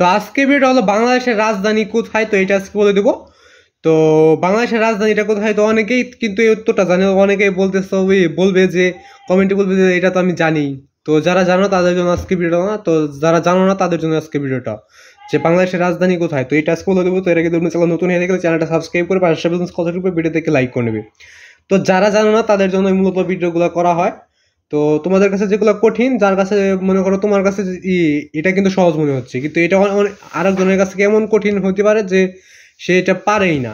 তো আজকে ভিডিওটা হলো বাংলাদেশের রাজধানী কোথায়, তো এটা আজকে বলে দেবো। তো বাংলাদেশের রাজধানীটা কোথায়, তো অনেকেই কিন্তু এই উত্তরটা জানে, অনেকেই বলবে যে কমেন্টে বলবে যে এটা তো আমি জানি। তো যারা জানো তাদের জন্য আজকে ভিডিওটা না, তো যারা জানো না তাদের জন্য আজকে ভিডিওটা, যে বাংলাদেশের রাজধানী কোথায়, তো এটা আজকে বলে দেবো। তো এর আগে তুমি চ্যানেল নতুন হয়ে গেলে চ্যানেলটা সাবস্ক্রাইব করে পাশে কথা ভিডিও দেখে লাইক করে নেবে। তো যারা জানো না তাদের জন্য মূলত ভিডিওগুলো করা হয়। তো তোমাদের কাছে যেগুলো কঠিন, যার কাছে মনে করো তোমার কাছে এটা কিন্তু সহজ মনে হচ্ছে, কিন্তু এটা আরেকজনের কাছে কেমন কঠিন হতে পারে যে সে এটা পারেই না।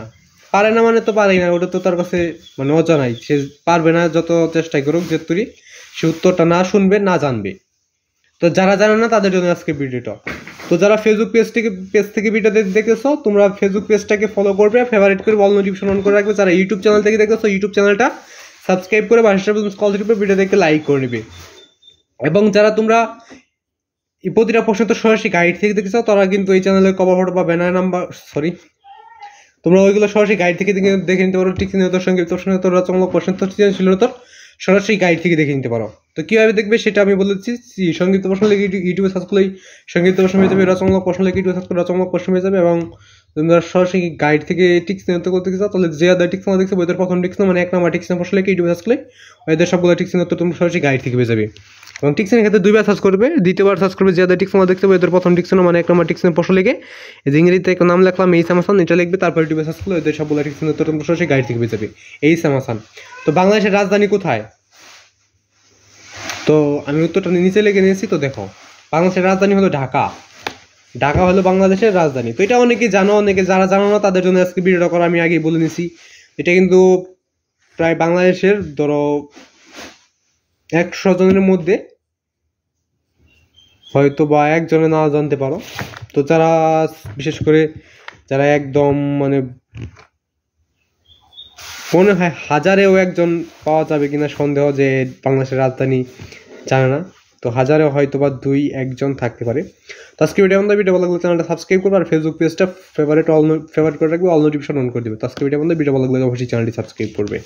পারে না মানে তো পারেই না, ওটা তো তার কাছে মানে অজানাই, সে পারবে না যত চেষ্টাই করুক, যে তুই সে উত্তরটা না শুনবে না জানবে। তো যারা জানে না তাদের জন্য আজকে ভিডিওটা। তো যারা ফেসবুক পেজ থেকে ভিডিও দেখেছো, তোমরা ফেসবুক পেজটাকে ফলো করবে, ফেভারিট করে অল নোটিফিকেশন অন করে রাখবে। যারা ইউটিউব চ্যানেল থেকে দেখেছো, ইউটিউব চ্যানেলটা সাবস্ক্রাইব করে ভিডিও দেখে লাইক করে নেবে। এবং যারা তোমরা প্রতিটা প্রশ্ন তো সরাসরি গাইড থেকে দেখেছো, তারা কিন্তু এই চ্যানেলের কভার ফটো বা ব্যানার নাম্বার তোমরা ওইগুলো সরাসরি গাইড থেকে দেখে নিতে পারো। ঠিক সঙ্গীত রচনামূলক প্রশ্ন ছিল তোর সরাসরি গাইড থেকে দেখে নিতে পারো। তো কীভাবে দেখবে সেটা আমি বলেছি। সঙ্গীত প্রশ্ন লিখে ইউটিউবে সার্চ করলেই সঙ্গীত প্রশ্ন হয়ে যাবে, রচনামূলক প্রশ্ন লিখে ইউটিউবে সার্চ করে রচনামূলক প্রশ্ন হয়ে যাবে। এবং তোমরা সরাসরি গাইড থেকে টিক্স নিতে করতে চাও, তাহলে যে আদার টিক্স দেখছো ওদের প্রথম টিক্স মানে 1 নম্বর টিক্স প্রশ্ন লিখে ইউটিউবে সার্চ করলে ওদের সবগুলো টিক্স তো তোমরা সরাসরি গাইড থেকে পেয়ে যাবে। এবং টিক্সের ক্ষেত্রে 2বার সার্চ করবে, দ্বিতীয়বার সার্চ করবে যে আদার টিক্স দেখতে হবে ওদের প্রথম টিক্স মানে 1 নম্বর টিক্স প্রশ্ন লিখে যে ইংরেজিতে একটা নাম লিখলাম এই সামাসান, এটা লিখবে, তারপর ইউটিউবে সার্চ করলে ওদের সবগুলো টিক্স তো তোমরা সরাসরি গাইড থেকে পেয়ে যাবে এই সামাসান। তো বাংলাদেশের রাজধানী কোথায়, তো আমি উত্তরটা নিচে লিখে নিয়েছি। তো দেখো, বাংলাদেশের রাজধানী হলো ঢাকা। ঢাকা হলো বাংলাদেশের রাজধানী। তো এটা অনেকে জানো, অনেকে যারা জানো না তাদের জন্য আজকে ভিডিওটা করা, আমি আগেই বলে নিয়েছি। এটা কিন্তু প্রায় বাংলাদেশের ধরো 100 জনের মধ্যে হয়তো বা একজনে না জানতে পারো। তো যারা বিশেষ করে যারা একদম মানে মনে হয় হাজারেও একজন পাওয়া যাবে কিনা সন্দেহ যে বাংলাদেশের রাজধানী জানে না, তো হাজারেও হয়তো বা 2-1 থাকতে পারে। তো আজকে ভিডিও ভালো লাগলে চ্যানেলটা সাবস্ক্রাইব করবে আর ফেসবুক পেজটা ফেভারিট করে রাখবে, অল নোটিফিকেশন অন করে দেবে। তো আজকে ভিডিও ভালো লাগলে অবশ্যই চ্যানেলটি সাবস্ক্রাইব করবে।